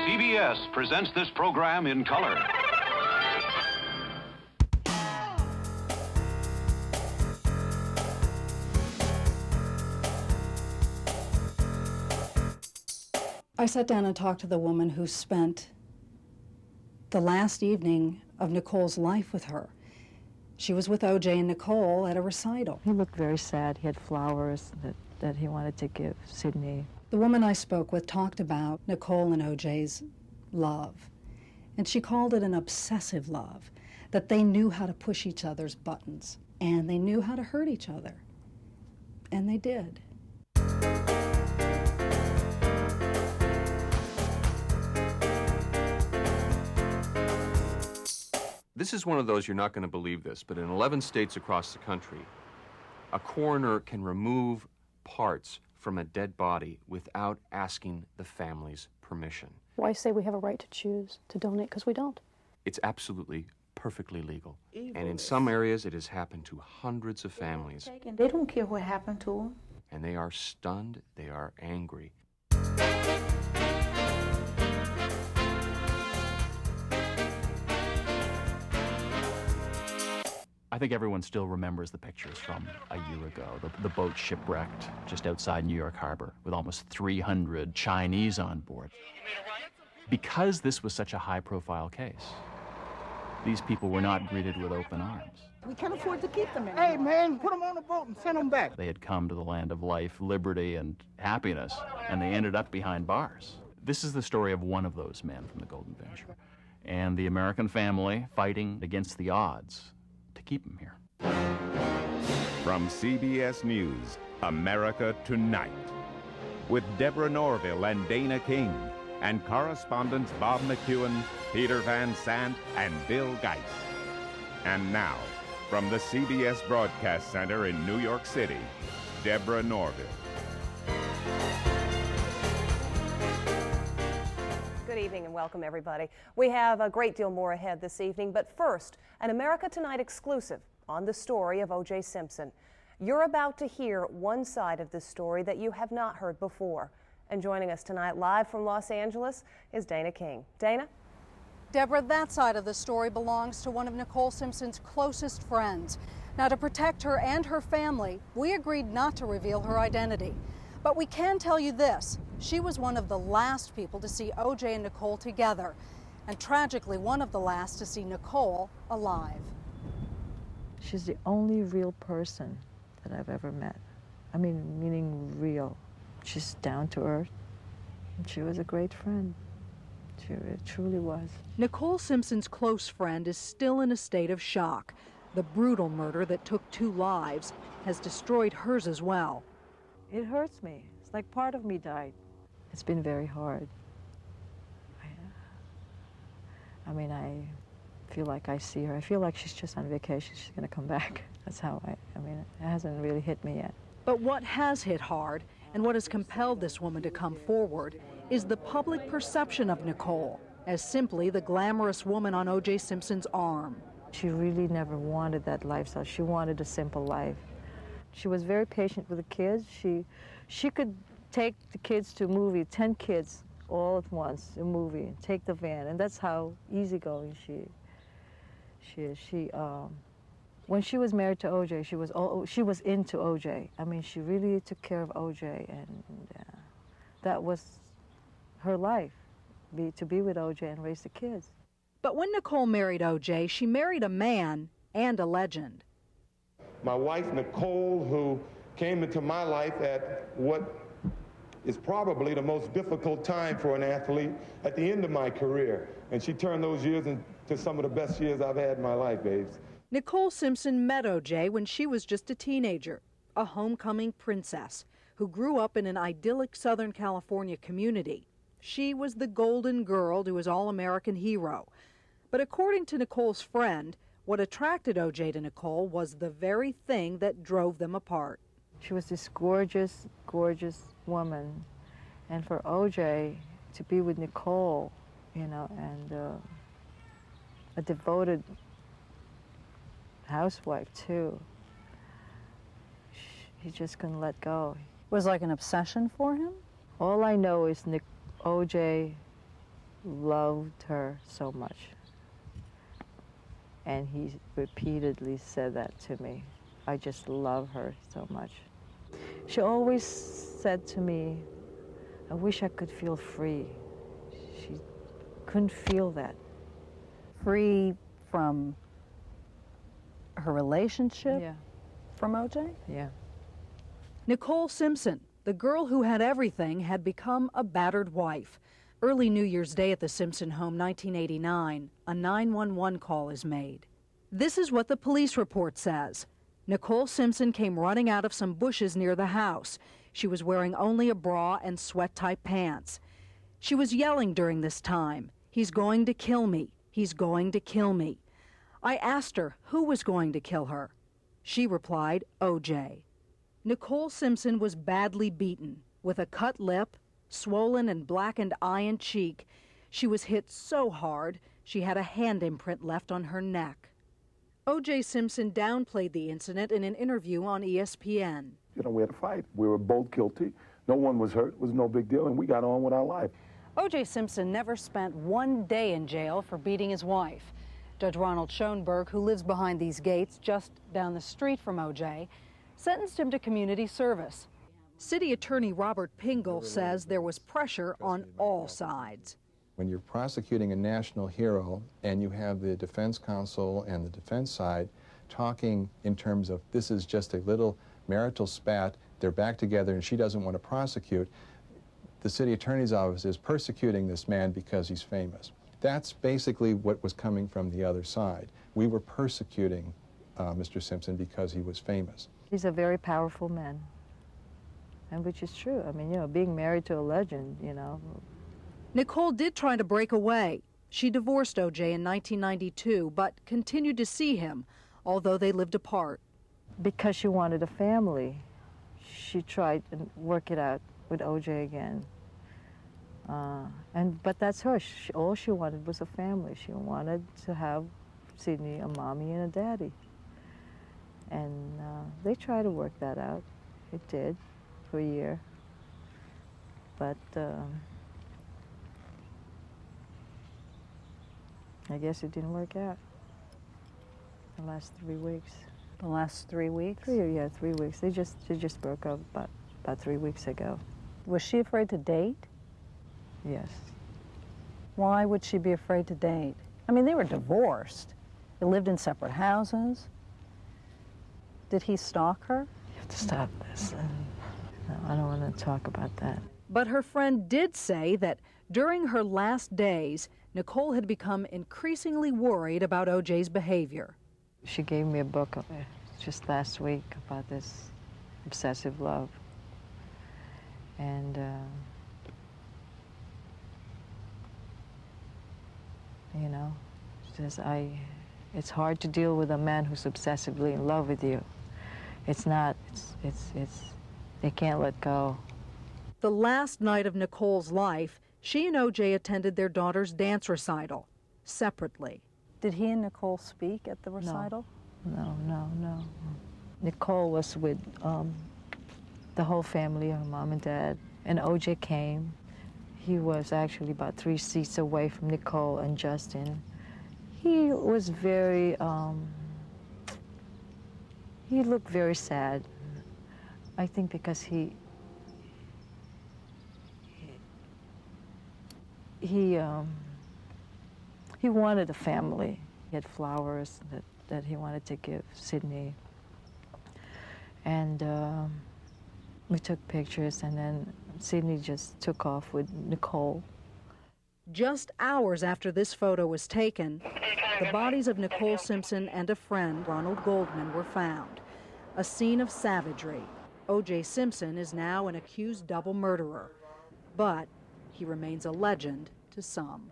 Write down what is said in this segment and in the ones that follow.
CBS presents this program in color. I sat down and talked to the woman who spent the last evening of Nicole's life with her. She was with O.J. and Nicole at a recital. He looked very sad. He had flowers that he wanted to give Sydney. The woman I spoke with talked about Nicole and O.J.'s love, and she called it an obsessive love, that they knew how to push each other's buttons, and they knew how to hurt each other, and they did. This is one of those, you're not going to believe this, but in 11 states across the country, a coroner can remove parts from a dead body without asking the family's permission. Why say we have a right to choose to donate? Because we don't. It's absolutely perfectly legal. And in some areas, it has happened to hundreds of families. They don't care what happened to them. And they are stunned, they are angry. I think everyone still remembers the pictures from a year ago. The boat shipwrecked just outside New York Harbor with almost 300 Chinese on board. Because this was such a high-profile case, these people were not greeted with open arms. We can't afford to keep them in. Hey, man, put them on the boat and send them back. They had come to the land of life, liberty, and happiness, and they ended up behind bars. This is the story of one of those men from the Golden Venture, and the American family fighting against the odds to keep him here. From CBS News, America Tonight, with Deborah Norville and Dana King, and correspondents Bob McEwen, Peter Van Sant, and Bill Geis. And now, from the CBS Broadcast Center in New York City, Deborah Norville. Good evening and welcome, everybody. We have a great deal more ahead this evening, but first, an America Tonight exclusive on the story of O.J. Simpson. You're about to hear one side of this story that you have not heard before. And joining us tonight live from Los Angeles is Dana King. Dana? Deborah, that side of the story belongs to one of Nicole Simpson's closest friends. Now, to protect her and her family, we agreed not to reveal her identity. But we can tell you this, she was one of the last people to see O.J. and Nicole together, and tragically one of the last to see Nicole alive. She's the only real person that I've ever met. I mean, meaning real. She's down to earth, and she was a great friend. She truly was. Nicole Simpson's close friend is still in a state of shock. The brutal murder that took 2 lives has destroyed hers as well. It hurts me. It's like part of me died. It's been very hard. I mean, I feel like I see her. I feel like she's just on vacation. She's going to come back. That's how I mean, it hasn't really hit me yet. But what has hit hard, and what has compelled this woman to come forward, is the public perception of Nicole as simply the glamorous woman on O.J. Simpson's arm. She really never wanted that lifestyle. She wanted a simple life. She was very patient with the kids. She could take the kids to a movie, 10 kids all at once, a movie, take the van, and that's how easygoing she is. When she was married to O.J., she was into O.J. I mean, she really took care of O.J., and that was her life, to be with O.J. and raise the kids. But when Nicole married O.J., she married a man and a legend. My wife, Nicole, who came into my life at what is probably the most difficult time for an athlete at the end of my career. And she turned those years into some of the best years I've had in my life, babes. Nicole Simpson met O.J. when she was just a teenager, a homecoming princess who grew up in an idyllic Southern California community. She was the golden girl to his all-American hero. But according to Nicole's friend, what attracted O.J. to Nicole was the very thing that drove them apart. She was this gorgeous, gorgeous woman. And for O.J. to be with Nicole, you know, and a devoted housewife, too, he just couldn't let go. Was like an obsession for him? All I know is O.J. loved her so much. And he repeatedly said that to me. I just love her so much. She always said to me, I wish I could feel free. She couldn't feel that. Free from her relationship? Yeah. From O.J.? Yeah. Nicole Simpson, the girl who had everything, had become a battered wife. Early New Year's Day at the Simpson home, 1989, a 911 call is made. This is what the police report says. Nicole Simpson came running out of some bushes near the house. She was wearing only a bra and sweat-type pants. She was yelling during this time, "He's going to kill me. He's going to kill me." I asked her who was going to kill her. She replied, O.J. Nicole Simpson was badly beaten, with a cut lip, swollen and blackened eye and cheek. She was hit so hard, she had a hand imprint left on her neck. O.J. Simpson downplayed the incident in an interview on ESPN. You know, we had a fight. We were both guilty. No one was hurt. It was no big deal, and we got on with our life. O.J. Simpson never spent one day in jail for beating his wife. Judge Ronald Schoenberg, who lives behind these gates just down the street from O.J., sentenced him to community service. City Attorney Robert Pingle says there was pressure on all sides. When you're prosecuting a national hero and you have the defense counsel and the defense side talking in terms of this is just a little marital spat, they're back together and she doesn't want to prosecute, the city attorney's office is persecuting this man because he's famous. That's basically what was coming from the other side. We were persecuting Mr. Simpson because he was famous. He's a very powerful man, and which is true. I mean, you know, being married to a legend, you know. Nicole did try to break away. She divorced O.J. in 1992, but continued to see him, although they lived apart. Because she wanted a family, she tried to work it out with O.J. again. But that's her. All she wanted was a family. She wanted to have Sidney a mommy and a daddy. And they tried to work that out. It did for a year. But I guess it didn't work out the last 3 weeks. The last 3 weeks? 3 weeks. They just broke up about 3 weeks ago. Was she afraid to date? Yes. Why would she be afraid to date? I mean, they were divorced. They lived in separate houses. Did he stalk her? You have to stop this. No, I don't want to talk about that. But her friend did say that during her last days, Nicole had become increasingly worried about O.J.'s behavior. She gave me a book just last week about this obsessive love. And, you know, says it's hard to deal with a man who's obsessively in love with you. It's not, they can't let go. The last night of Nicole's life, she and O.J. attended their daughter's dance recital, separately. Did he and Nicole speak at the recital? No. Nicole was with the whole family, her mom and dad, and O.J. came. He was actually about 3 seats away from Nicole and Justin. He was very, he looked very sad. I think because he wanted a family. He had flowers that he wanted to give Sidney. And we took pictures, and then Sidney just took off with Nicole. Just hours after this photo was taken, the bodies of Nicole Simpson and a friend, Ronald Goldman, were found. A scene of savagery. O.J. Simpson is now an accused double murderer, but he remains a legend to some.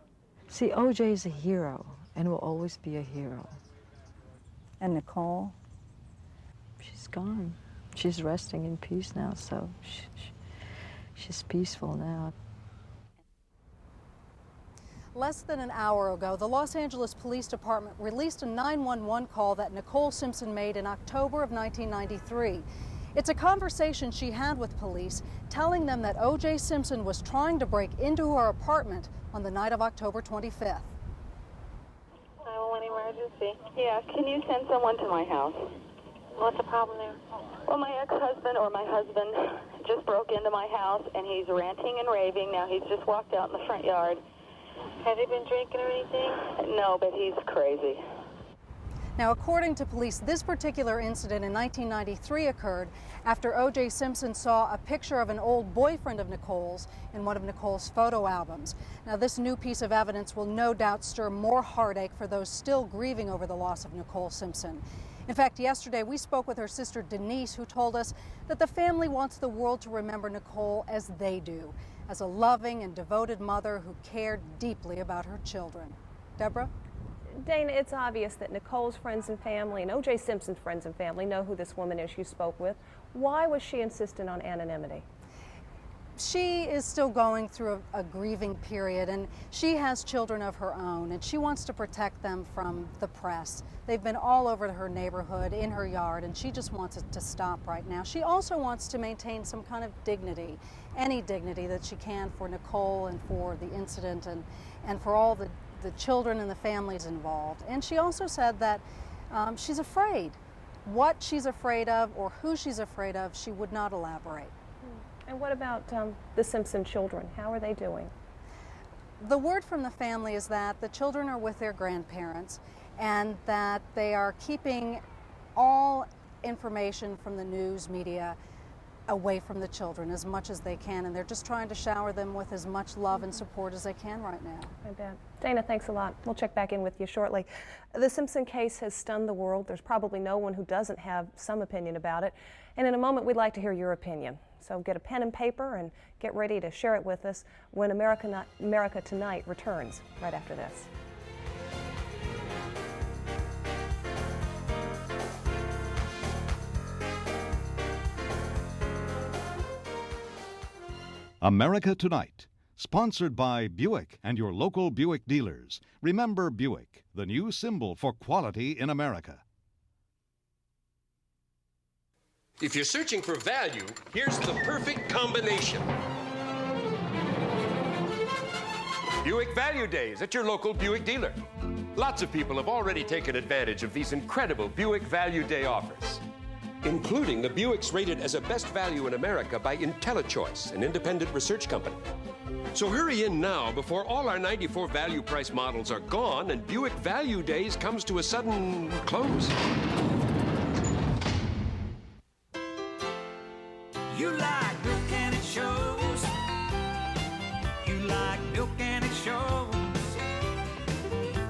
See, O.J. is a hero and will always be a hero. And Nicole? She's gone. She's resting in peace now, so she's peaceful now. Less than an hour ago, the Los Angeles Police Department released a 911 call that Nicole Simpson made in October of 1993. It's a conversation she had with police, telling them that O.J. Simpson was trying to break into her apartment on the night of October 25th. 911 emergency. Yeah, can you send someone to my house? What's the problem there? Well, my ex-husband or my husband just broke into my house, and he's ranting and raving. Now, he's just walked out in the front yard. Has he been drinking or anything? No, but he's crazy. Now, according to police, this particular incident in 1993 occurred after O.J. Simpson saw a picture of an old boyfriend of Nicole's in one of Nicole's photo albums. Now, this new piece of evidence will no doubt stir more heartache for those still grieving over the loss of Nicole Simpson. In fact, yesterday we spoke with her sister Denise, who told us that the family wants the world to remember Nicole as they do, as a loving and devoted mother who cared deeply about her children. Deborah? Dana, it's obvious that Nicole's friends and family and O.J. Simpson's friends and family know who this woman is you spoke with. Why was she insistent on anonymity? She is still going through a grieving period, and she has children of her own, and she wants to protect them from the press. They've been all over her neighborhood, in her yard, and she just wants it to stop right now. She also wants to maintain some kind of dignity, any dignity that she can for Nicole and for the incident and for all the children and the families involved. And she also said that she's afraid. What she's afraid of or who she's afraid of, she would not elaborate. And what about the Simpson children? How are they doing? The word from the family is that the children are with their grandparents and that they are keeping all information from the news media away from the children as much as they can, and they're just trying to shower them with as much love and support as they can right now. I bet. Dana, thanks a lot. We'll check back in with you shortly. The Simpson case has stunned the world. There's probably no one who doesn't have some opinion about it. And in a moment, we'd like to hear your opinion. So get a pen and paper and get ready to share it with us when America Tonight returns right after this. America Tonight, sponsored by Buick and your local Buick dealers. Remember Buick, the new symbol for quality in America. If you're searching for value, here's the perfect combination. Buick Value Days at your local Buick dealer. Lots of people have already taken advantage of these incredible Buick Value Day offers, including the Buicks rated as a best value in America by IntelliChoice, an independent research company. So hurry in now before all our 94 value price models are gone and Buick Value Days comes to a sudden close. You like milk and it shows. You like milk and it shows.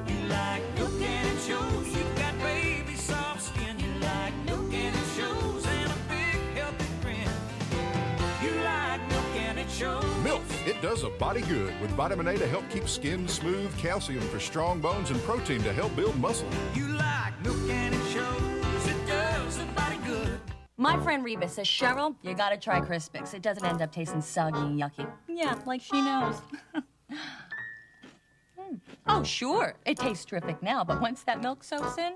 You like milk and it shows. You've got baby soft skin. You like milk and it shows. And a big healthy grin. You like milk and it shows. Milk, it does a body good with vitamin A to help keep skin smooth, calcium for strong bones, and protein to help build muscle. You like milk and it shows. It does a body good. My friend Reba says, Cheryl, you gotta try Crispix. It doesn't end up tasting soggy and yucky. Yeah, like she knows. Oh, sure, it tastes terrific now, but once that milk soaks in,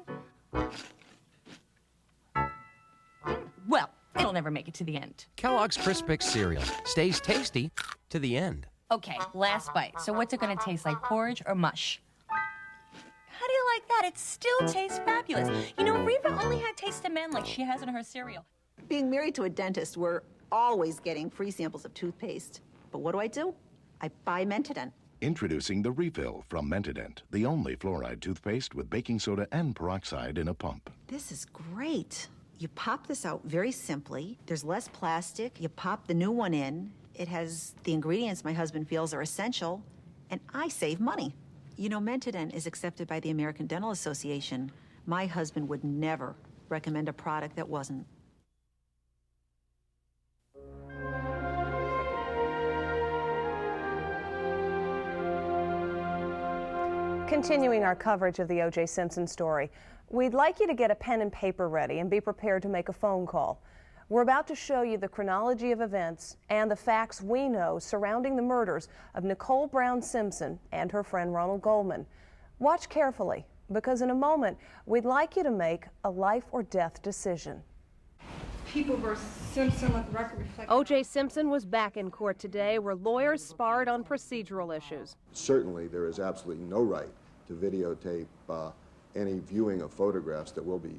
well, it'll never make it to the end. Kellogg's Crispix cereal stays tasty to the end. Okay, last bite. So what's it gonna taste like, porridge or mush? How do you like that? It still tastes fabulous. You know, Reba only had Taste of Men like she has in her cereal. Being married to a dentist, we're always getting free samples of toothpaste. But what do? I buy Mentadent. Introducing the Refill from Mentadent, the only fluoride toothpaste with baking soda and peroxide in a pump. This is great. You pop this out very simply. There's less plastic. You pop the new one in. It has the ingredients my husband feels are essential, and I save money. You know, Mentadent is accepted by the American Dental Association. My husband would never recommend a product that wasn't. Continuing our coverage of the O.J. Simpson story, we'd like you to get a pen and paper ready and be prepared to make a phone call. We're about to show you the chronology of events and the facts we know surrounding the murders of Nicole Brown Simpson and her friend Ronald Goldman. Watch carefully, because in a moment, we'd like you to make a life or death decision. People versus Simpson, let the record reflect. O.J. Simpson was back in court today where lawyers sparred on procedural issues. Certainly, there is absolutely no right to videotape any viewing of photographs that we'll be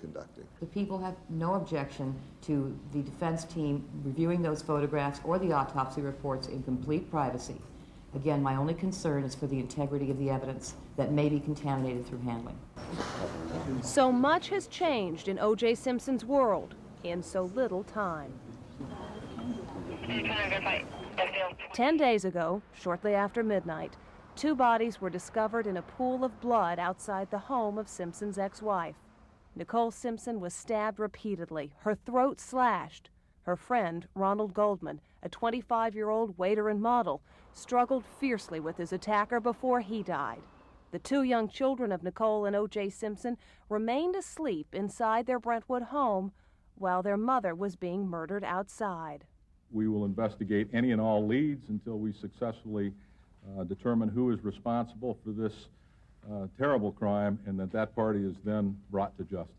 conducting. The people have no objection to the defense team reviewing those photographs or the autopsy reports in complete privacy. Again, my only concern is for the integrity of the evidence that may be contaminated through handling. So much has changed in O.J. Simpson's world in so little time. 10 days ago, shortly after midnight, 2 bodies were discovered in a pool of blood outside the home of Simpson's ex-wife. Nicole Simpson was stabbed repeatedly, her throat slashed. Her friend, Ronald Goldman, a 25-year-old waiter and model, struggled fiercely with his attacker before he died. The 2 young children of Nicole and O.J. Simpson remained asleep inside their Brentwood home while their mother was being murdered outside. We will investigate any and all leads until we successfully determine who is responsible for this terrible crime, and that party is then brought to justice.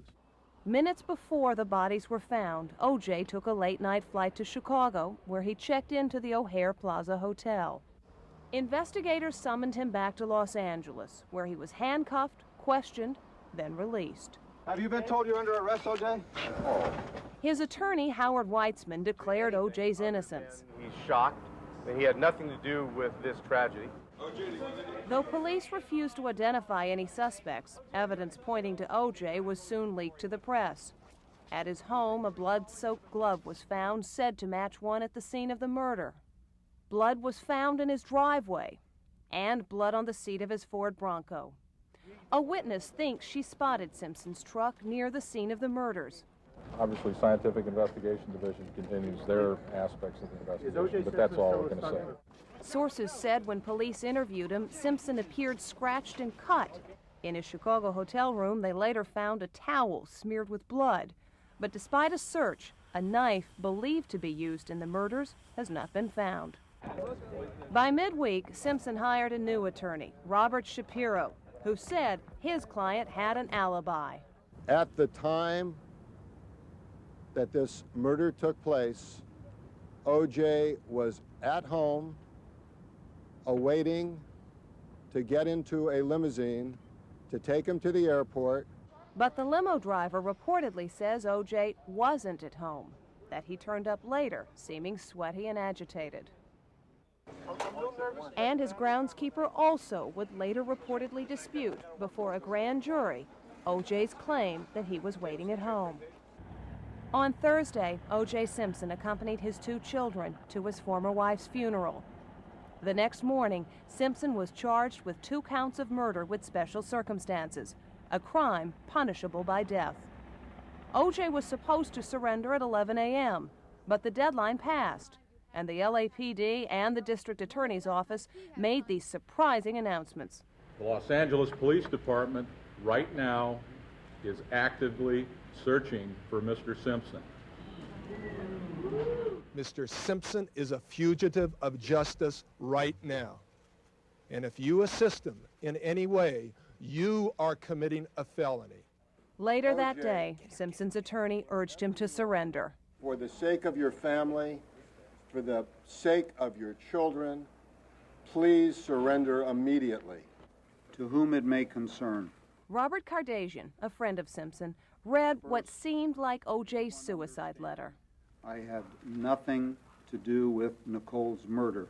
Minutes before the bodies were found, O.J. took a late-night flight to Chicago, where he checked into the O'Hare Plaza Hotel. Investigators summoned him back to Los Angeles, where he was handcuffed, questioned, then released. Have you been told you're under arrest, O.J.? His attorney, Howard Weitzman, declared O.J.'s innocence. He's shocked that he had nothing to do with this tragedy. Though police refused to identify any suspects, evidence pointing to O.J. was soon leaked to the press. At his home, a blood-soaked glove was found, said to match one at the scene of the murder. Blood was found in his driveway, and blood on the seat of his Ford Bronco. A witness thinks she spotted Simpson's truck near the scene of the murders. Obviously, Scientific Investigation Division continues their aspects of the investigation, but that's all we're going to say. Sources said when police interviewed him, Simpson appeared scratched and cut. In his Chicago hotel room, they later found a towel smeared with blood. But despite a search, a knife believed to be used in the murders has not been found. By midweek, Simpson hired a new attorney, Robert Shapiro, who said his client had an alibi. At the time that this murder took place, O.J. was at home awaiting to get into a limousine to take him to the airport. But the limo driver reportedly says O.J. wasn't at home, that he turned up later, seeming sweaty and agitated. And his groundskeeper also would later reportedly dispute before a grand jury O.J.'s claim that he was waiting at home. On Thursday, O.J. Simpson accompanied his 2 children to his former wife's funeral. The next morning, Simpson was charged with 2 counts of murder with special circumstances, a crime punishable by death. O.J. was supposed to surrender at 11 a.m., but the deadline passed, and the LAPD and the district attorney's office made these surprising announcements. The Los Angeles Police Department right now is actively searching for Mr. Simpson. Mr. Simpson is a fugitive of justice right now. And if you assist him in any way, you are committing a felony. Later that day, Simpson's attorney urged him to surrender. For the sake of your family, for the sake of your children, please surrender immediately. To whom it may concern. Robert Kardashian, a friend of Simpson, read what seemed like O.J.'s suicide letter. I had nothing to do with Nicole's murder.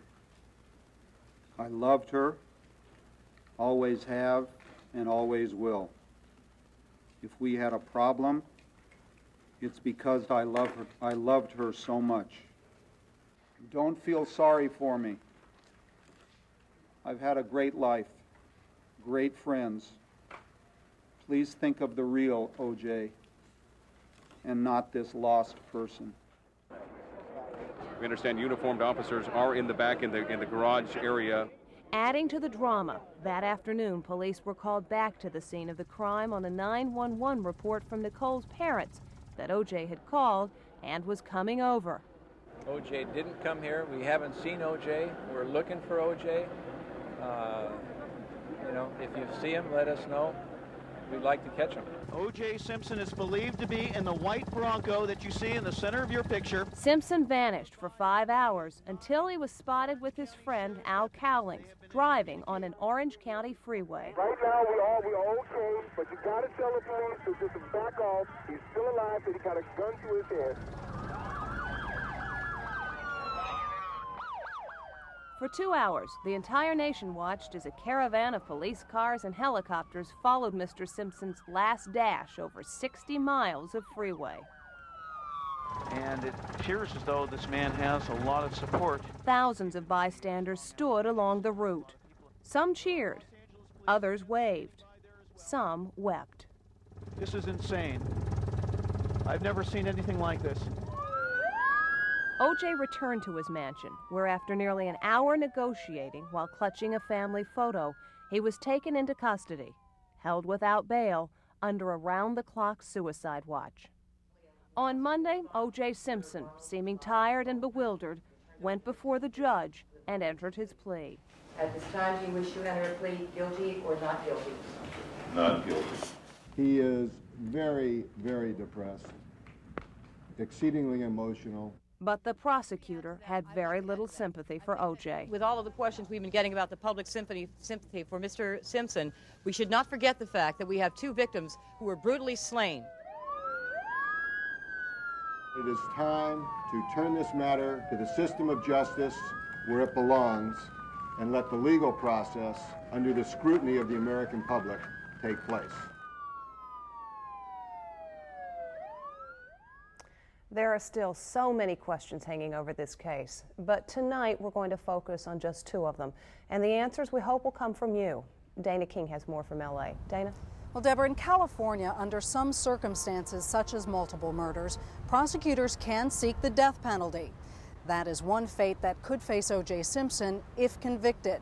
I loved her, always have, and always will. If we had a problem, it's because I loved her so much. Don't feel sorry for me. I've had a great life, great friends. Please think of the real O.J. and not this lost person. We understand uniformed officers are in the back in the garage area. Adding to the drama, that afternoon, police were called back to the scene of the crime on a 911 report from Nicole's parents that O.J. had called and was coming over. O.J. didn't come here. We haven't seen O.J. We're looking for O.J. If you see him, let us know. we'd like to catch him. O.J. Simpson is believed to be in the white Bronco that you see in the center of your picture. Simpson vanished for 5 hours until he was spotted with his friend Al Cowlings driving on an Orange County freeway. Right now, we're okay, but you gotta tell the police to just back off. He's still alive, but he got a gun to his head. For 2 hours, the entire nation watched as a caravan of police cars and helicopters followed Mr. Simpson's last dash over 60 miles of freeway. And it appears as though this man has a lot of support. Thousands of bystanders stood along the route. Some cheered, others waved, some wept. This is insane. I've never seen anything like this. O.J. returned to his mansion, where after nearly an hour negotiating while clutching a family photo, he was taken into custody, held without bail, under a round-the-clock suicide watch. On Monday, O.J. Simpson, seeming tired and bewildered, went before the judge and entered his plea. At this time, do you wish to enter a plea guilty or not guilty? Not guilty. He is very, very depressed, exceedingly emotional. But the prosecutor had very little sympathy for O.J. With all of the questions we've been getting about the public sympathy for Mr. Simpson, we should not forget the fact that we have 2 victims who were brutally slain. It is time to turn this matter to the system of justice where it belongs and let the legal process, under the scrutiny of the American public, take place. There are still so many questions hanging over this case, but tonight we're going to focus on just 2 of them, and the answers we hope will come from you. Dana King has more from L.A. Dana? Well, Deborah, in California, under some circumstances, such as multiple murders, prosecutors can seek the death penalty. That is one fate that could face O.J. Simpson if convicted.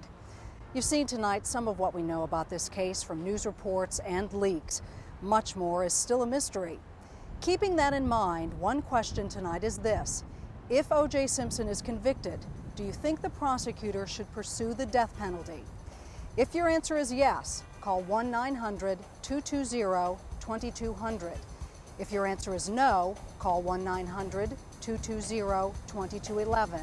You've seen tonight some of what we know about this case from news reports and leaks. Much more is still a mystery. Keeping that in mind, one question tonight is this. If O.J. Simpson is convicted, do you think the prosecutor should pursue the death penalty? If your answer is yes, call 1-900-220-2200. If your answer is no, call 1-900-220-2211.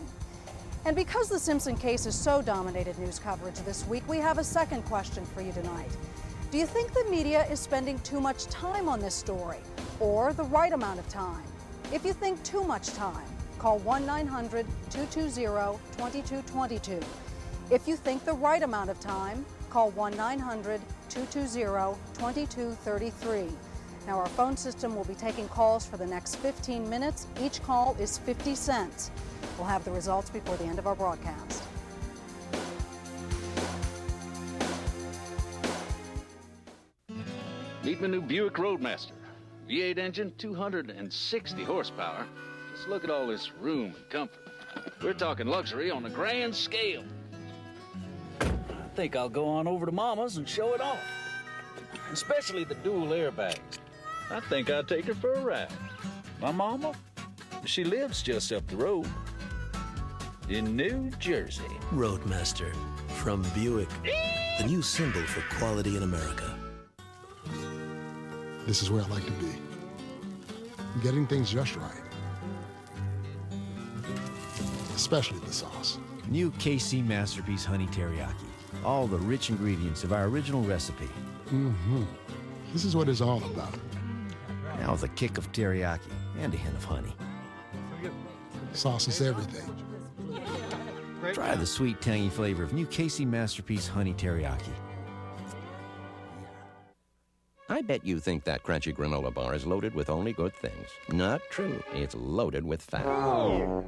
And because the Simpson case has so dominated news coverage this week, we have a second question for you tonight. Do you think the media is spending too much time on this story, or the right amount of time? If you think too much time, call 1-900-220-2222. If you think the right amount of time, call 1-900-220-2233. Now, our phone system will be taking calls for the next 15 minutes. Each call is 50 cents. We'll have the results before the end of our broadcast. Meet my new Buick Roadmaster. V8 engine, 260 horsepower. Just look at all this room and comfort. We're talking luxury on a grand scale. I think I'll go on over to Mama's and show it off. Especially the dual airbags. I think I'll take her for a ride. My mama, she lives just up the road in New Jersey. Roadmaster from Buick, the new symbol for quality in America. This is where I like to be. Getting things just right. Especially the sauce. New KC Masterpiece Honey Teriyaki. All the rich ingredients of our original recipe. Mm-hmm. This is what it's all about. Now with a kick of teriyaki and a hint of honey. Sauce is everything. Try the sweet, tangy flavor of new KC Masterpiece Honey Teriyaki. I bet you think that crunchy granola bar is loaded with only good things. Not true. It's loaded with fat. Oh,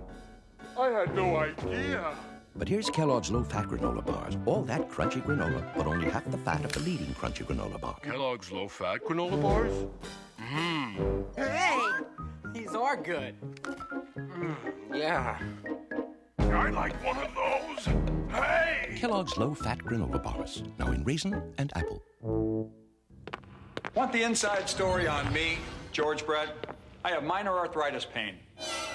I had no idea. But here's Kellogg's low-fat granola bars. All that crunchy granola, but only half the fat of the leading crunchy granola bar. Kellogg's low-fat granola bars? Mmm. Hey, these are good. Yeah. I like one of those. Hey! Kellogg's low-fat granola bars. Now in raisin and apple. Want the inside story on me, George Brett? I have minor arthritis pain.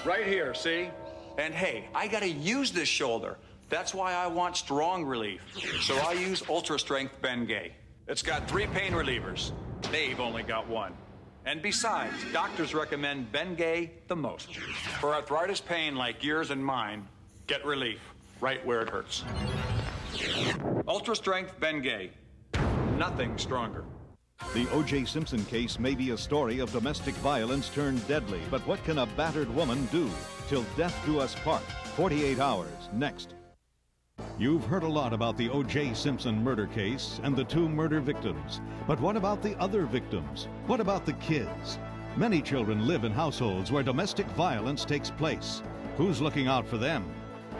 Right here, see? And hey, I gotta use this shoulder. That's why I want strong relief. So I use Ultra Strength Bengay. It's got 3 pain relievers. They've only got one. And besides, doctors recommend Bengay the most. For arthritis pain like yours and mine, get relief right where it hurts. Ultra strength Bengay. Nothing stronger. The O.J. Simpson case may be a story of domestic violence turned deadly, but what can a battered woman do? Till death do us part. 48 hours, next. You've heard a lot about the O.J. Simpson murder case and the 2 murder victims. But what about the other victims? What about the kids? Many children live in households where domestic violence takes place. Who's looking out for them?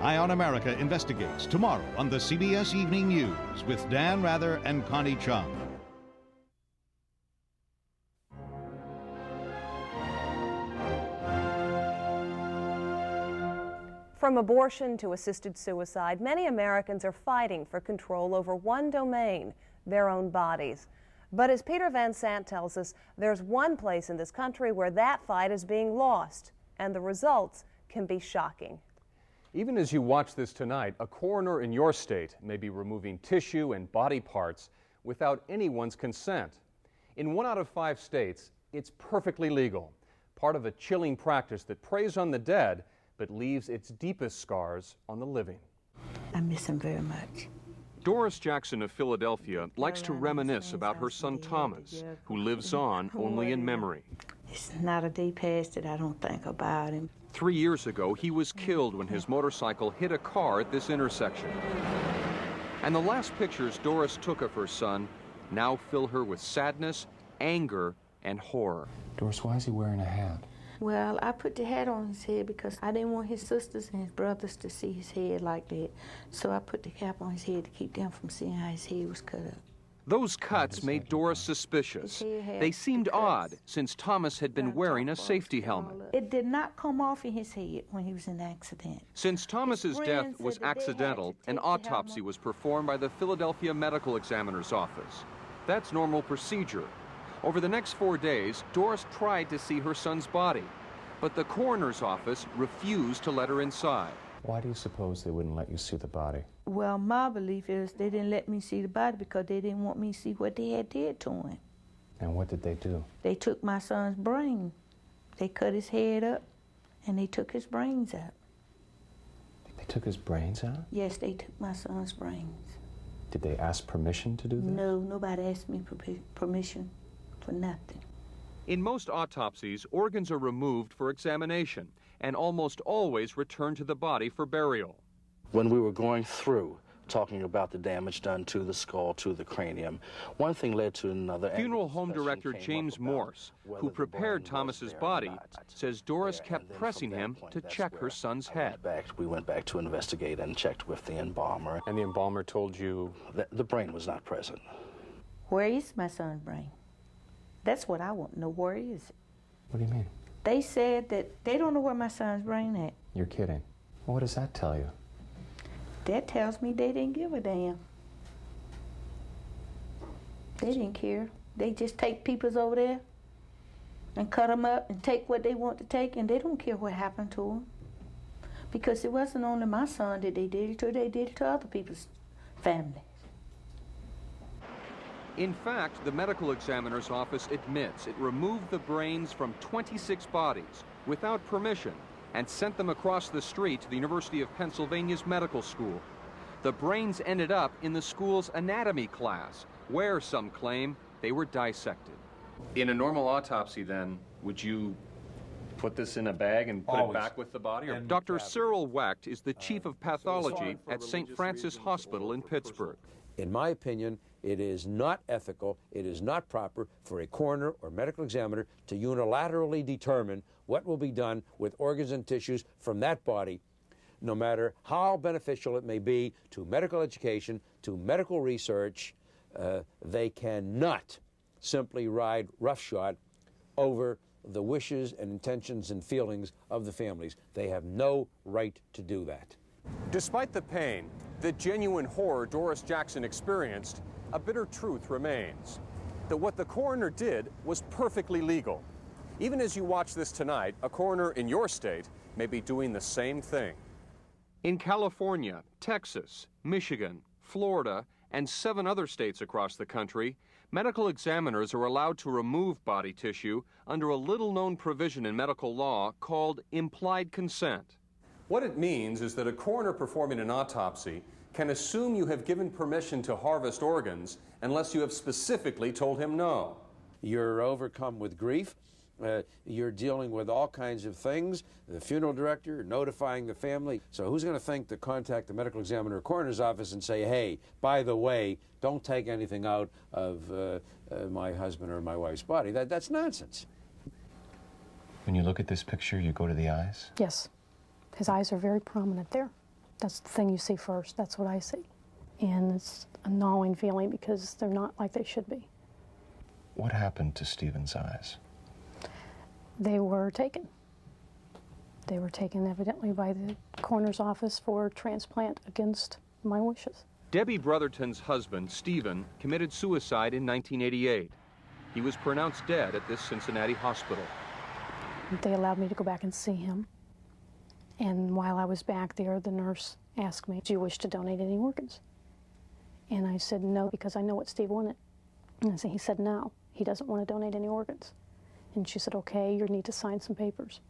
Eye on America investigates tomorrow on the CBS Evening News with Dan Rather and Connie Chung. From abortion to assisted suicide, many Americans are fighting for control over one domain, their own bodies. But as Peter Van Sant tells us, there's one place in this country where that fight is being lost, and the results can be shocking. Even as you watch this tonight, a coroner in your state may be removing tissue and body parts without anyone's consent. In 1 out of 5 states, it's perfectly legal, part of a chilling practice that preys on the dead but leaves its deepest scars on the living. I miss him very much. Doris Jackson of Philadelphia likes to reminisce about her son Thomas, who lives on only in memory. It's not a day past that I don't think about him. 3 years ago, he was killed when his motorcycle hit a car at this intersection. And the last pictures Doris took of her son now fill her with sadness, anger, and horror. Doris, why is he wearing a hat? Well, I put the hat on his head because I didn't want his sisters and his brothers to see his head like that. So I put the cap on his head to keep them from seeing how his head was cut up. Those cuts made Doris suspicious. They seemed odd since Thomas had been wearing a safety helmet. It did not come off in his head when he was in the accident. Since Thomas's death was accidental, an autopsy was performed by the Philadelphia Medical Examiner's Office. That's normal procedure. Over the next 4 days, Doris tried to see her son's body, but the coroner's office refused to let her inside. Why do you suppose they wouldn't let you see the body? Well, my belief is they didn't let me see the body because they didn't want me to see what they had did to him. And what did they do? They took my son's brain. They cut his head up, and they took his brains out. They took his brains out? Yes, they took my son's brains. Did they ask permission to do that? No, nobody asked me permission for nothing. In most autopsies, organs are removed for examination and almost always returned to the body for burial. When we were going through talking about the damage done to the skull, to the cranium, one thing led to another. Funeral home director James Morse, who prepared Thomas's body, says Doris kept pressing him to check her son's head. We went back to investigate and checked with the embalmer. And the embalmer told you? That the brain was not present. Where is my son's brain? That's what I want to know. Where is it? What do you mean? They said that they don't know where my son's brain at. You're kidding. Well, what does that tell you? That tells me they didn't give a damn. They didn't care. They just take peoples over there and cut them up and take what they want to take, and they don't care what happened to them. Because it wasn't only my son that they did it to, they did it to other people's families. In fact, the medical examiner's office admits it removed the brains from 26 bodies without permission and sent them across the street to the University of Pennsylvania's medical school. The brains ended up in the school's anatomy class, where some claim they were dissected. In a normal autopsy, then, would you put this in a bag and put it back with the body? Or Dr. Cyril Wecht is the chief of pathology at St. Francis Hospital in Pittsburgh. In my opinion, it is not ethical, it is not proper for a coroner or medical examiner to unilaterally determine what will be done with organs and tissues from that body, no matter how beneficial it may be to medical education, to medical research. They cannot simply ride roughshod over the wishes and intentions and feelings of the families. They have no right to do that. Despite the pain, the genuine horror Doris Jackson experienced, a bitter truth remains, that what the coroner did was perfectly legal. Even as you watch this tonight, a coroner in your state may be doing the same thing. In California, Texas, Michigan, Florida, and 7 other states across the country, Medical examiners are allowed to remove body tissue under a little-known provision in medical law called implied consent. What it means is that a coroner performing an autopsy can assume you have given permission to harvest organs unless you have specifically told him no. You're overcome with grief. You're dealing with all kinds of things. The funeral director notifying the family. So who's going to think to contact the medical examiner or coroner's office and say, hey, by the way, don't take anything out of my husband or my wife's body? That's nonsense. When you look at this picture, you go to the eyes? Yes. His eyes are very prominent there. That's the thing you see first. That's what I see. And it's a gnawing feeling because they're not like they should be. What happened to Stephen's eyes? They were taken. They were taken evidently by the coroner's office for transplant against my wishes. Debbie Brotherton's husband, Stephen, committed suicide in 1988. He was pronounced dead at this Cincinnati hospital. They allowed me to go back and see him. And while I was back there, the nurse asked me, do you wish to donate any organs? And I said no, because I know what Steve wanted. And he said no, he doesn't want to donate any organs. And she said, okay, you need to sign some papers.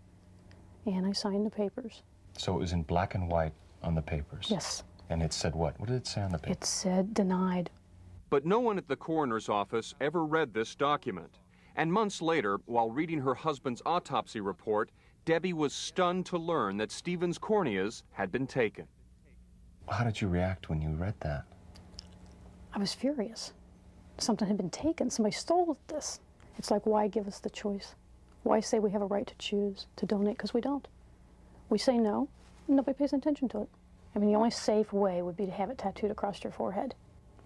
And I signed the papers. So it was in black and white on the papers? Yes. And it said what? What did it say on the paper? It said denied. But no one at the coroner's office ever read this document. And months later, while reading her husband's autopsy report, Debbie was stunned to learn that Stephen's corneas had been taken. How did you react when you read that? I was furious. Something had been taken. Somebody stole this. It's like, why give us the choice? Why say we have a right to choose to donate? Because we don't. We say no, and nobody pays attention to it. I mean, the only safe way would be to have it tattooed across your forehead,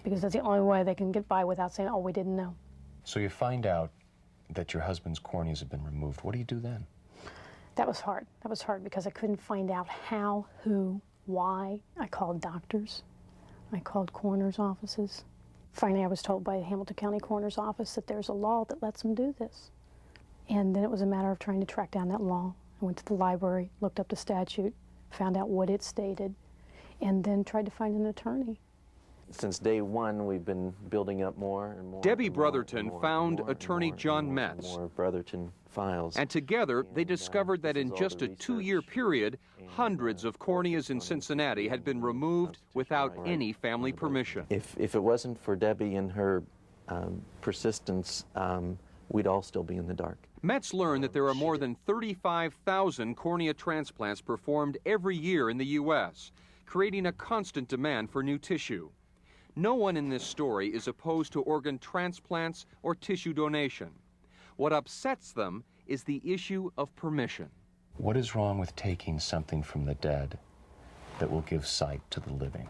because that's the only way they can get by without saying, oh, we didn't know. So you find out that your husband's corneas have been removed. What do you do then? That was hard. That was hard because I couldn't find out how, who, why. I called doctors. I called coroner's offices. Finally, I was told by the Hamilton County Coroner's Office that there's a law that lets them do this. And then it was a matter of trying to track down that law. I went to the library, looked up the statute, found out what it stated, and then tried to find an attorney. Since day one, we've been building up more and more. Debbie Brotherton found attorney John Metz. More Brotherton files. And together, they discovered that in just a 2-year period, hundreds of corneas in Cincinnati had been removed without any family permission. If it wasn't for Debbie and her persistence, we'd all still be in the dark. Metz learned that there are more than 35,000 cornea transplants performed every year in the U.S., creating a constant demand for new tissue. No one in this story is opposed to organ transplants or tissue donation. What upsets them is the issue of permission. What is wrong with taking something from the dead that will give sight to the living?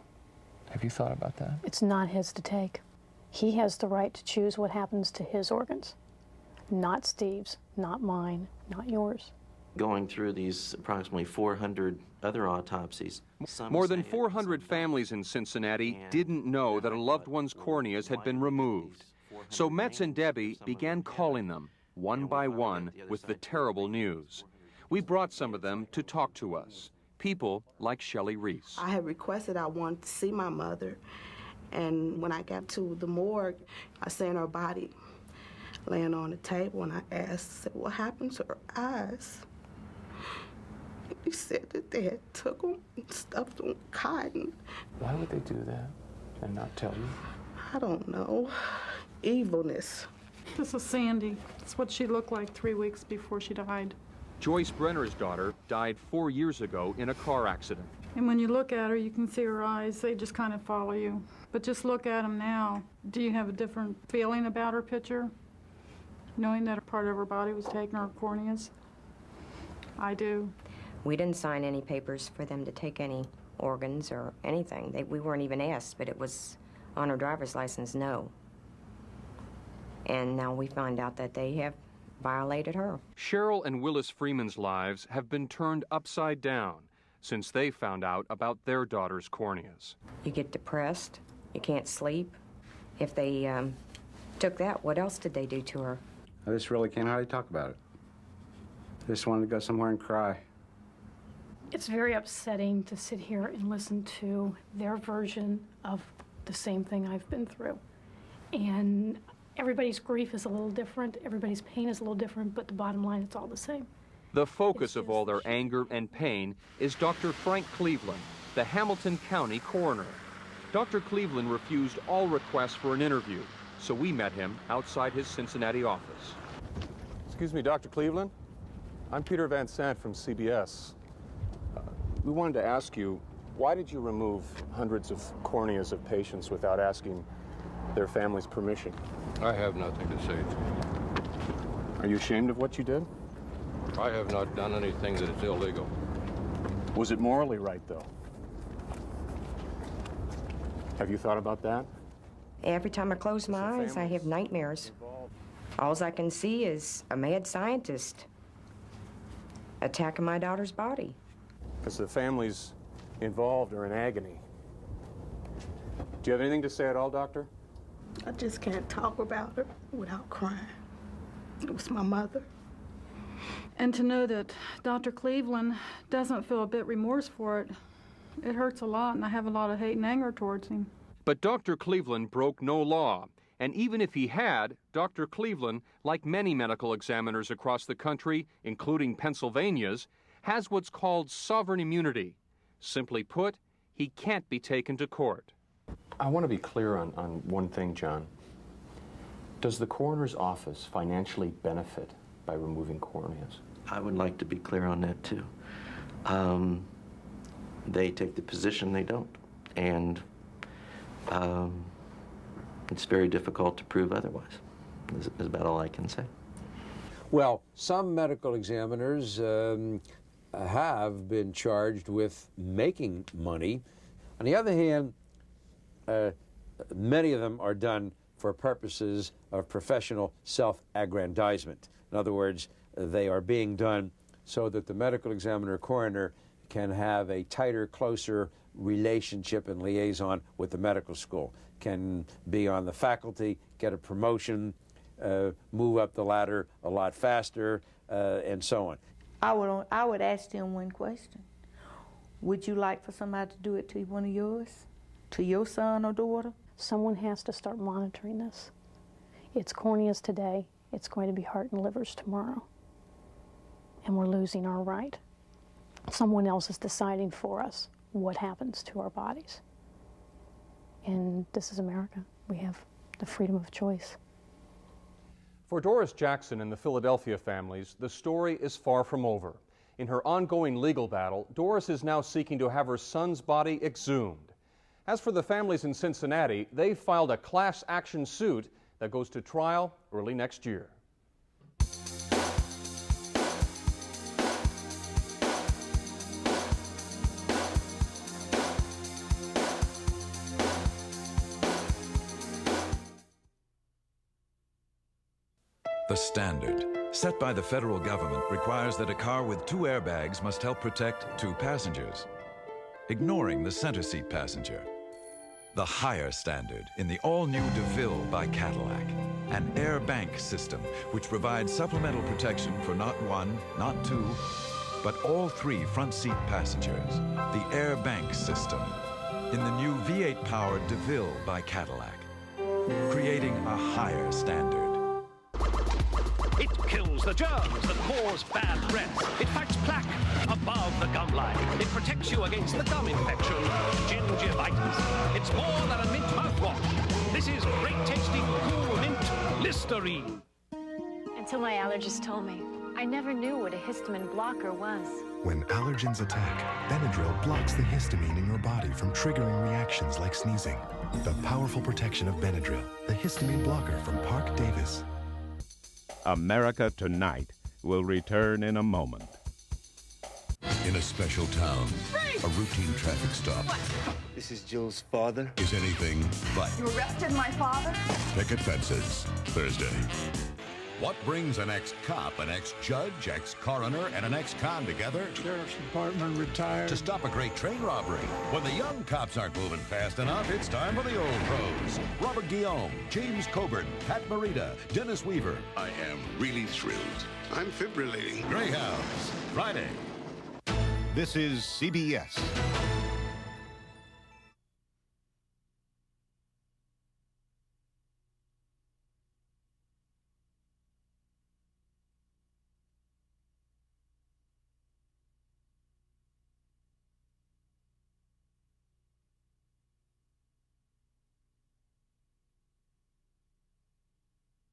Have you thought about that? It's not his to take. He has the right to choose what happens to his organs. Not Steve's, not mine, not yours. Going through these approximately 400 other autopsies. More than 400 families in Cincinnati didn't know that a loved one's corneas had been removed. So Metz and Debbie began calling them, one by one, with the terrible news. We brought some of them to talk to us, people like Shelley Reese. I had requested I wanted to see my mother, and when I got to the morgue, I seen her body laying on the table, and I asked, what happened to her eyes? He said that they had took them and stuffed them with cotton. Why would they do that and not tell you? I don't know. Evilness. This is Sandy. It's what she looked like 3 weeks before she died. Joyce Brenner's daughter died 4 years ago in a car accident. And when you look at her, you can see her eyes. They just kind of follow you. But just look at them now. Do you have a different feeling about her picture? Knowing that a part of her body was taken, her corneas? I do. We didn't sign any papers for them to take any organs or anything. We weren't even asked, but it was on her driver's license, no. And now we find out that they have violated her. Cheryl and Willis Freeman's lives have been turned upside down since they found out about their daughter's corneas. You get depressed, you can't sleep. If they took that, what else did they do to her? I just really can't hardly talk about it. I just wanted to go somewhere and cry. It's very upsetting to sit here and listen to their version of the same thing I've been through. And Everybody's grief is a little different, everybody's pain is a little different, but the bottom line, it's all the same. The focus of all their anger and pain is Dr. Frank Cleveland, the Hamilton County coroner. Dr. Cleveland refused all requests for an interview, so we met him outside his Cincinnati office. Excuse me, Dr. Cleveland? I'm Peter Van Sant from CBS. We wanted to ask you, why did you remove hundreds of corneas of patients without asking their families' permission? I have nothing to say. Are you ashamed of what you did? I have not done anything that is illegal. Was it morally right, though? Have you thought about that? Every time I close my eyes, I have nightmares. All I can see is a mad scientist attacking my daughter's body. Because the families involved are in agony. Do you have anything to say at all, Doctor? I just can't talk about her without crying. It was my mother. And to know that Dr. Cleveland doesn't feel a bit remorse for it, it hurts a lot, and I have a lot of hate and anger towards him. But Dr. Cleveland broke no law. And even if he had, Dr. Cleveland, like many medical examiners across the country, including Pennsylvania's, has what's called sovereign immunity. Simply put, he can't be taken to court. I want to be clear on one thing, John. Does the coroner's office financially benefit by removing corneas? I would like to be clear on that, too. They take the position they don't. And it's very difficult to prove otherwise, is about all I can say. Well, some medical examiners have been charged with making money. On the other hand, many of them are done for purposes of professional self-aggrandizement. In other words, they are being done so that the medical examiner coroner can have a tighter, closer relationship and liaison with the medical school, can be on the faculty, get a promotion, move up the ladder a lot faster, and so on. I would ask them one question. Would you like for somebody to do it to one of yours? To your son or daughter? Someone has to start monitoring this. It's corneas today, it's going to be heart and livers tomorrow. And we're losing our right. Someone else is deciding for us what happens to our bodies. And this is America. We have the freedom of choice. For Doris Jackson and the Philadelphia families, the story is far from over. In her ongoing legal battle, Doris is now seeking to have her son's body exhumed. As for the families in Cincinnati, they filed a class action suit that goes to trial early next year. The standard set by the federal government requires that a car with 2 airbags must help protect 2 passengers, ignoring the center seat passenger. The higher standard in the all-new DeVille by Cadillac, an air bank system which provides supplemental protection for not 1, not 2, but all 3 front seat passengers. The air bank system in the new V8-powered DeVille by Cadillac, creating a higher standard. It kills the germs that cause bad breath. It fights plaque above the gum line. It protects you against the gum infection, gingivitis. It's more than a mint mouthwash. This is great tasting cool mint Listerine. Until my allergist told me. I never knew what a histamine blocker was. When allergens attack, Benadryl blocks the histamine in your body from triggering reactions like sneezing. The powerful protection of Benadryl, the histamine blocker from Park Davis. America Tonight will return in a moment. In a special town, a routine traffic stop. What? This is Jill's father. Is anything but. You arrested my father? Picket fences, Thursday. What brings an ex-cop, an ex-judge, ex-coroner, and an ex-con together? Sheriff's Department retired. To stop a great train robbery. When the young cops aren't moving fast enough, it's time for the old pros. Robert Guillaume, James Coburn, Pat Morita, Dennis Weaver. I am really thrilled. I'm fibrillating. Greyhounds, Friday. This is CBS.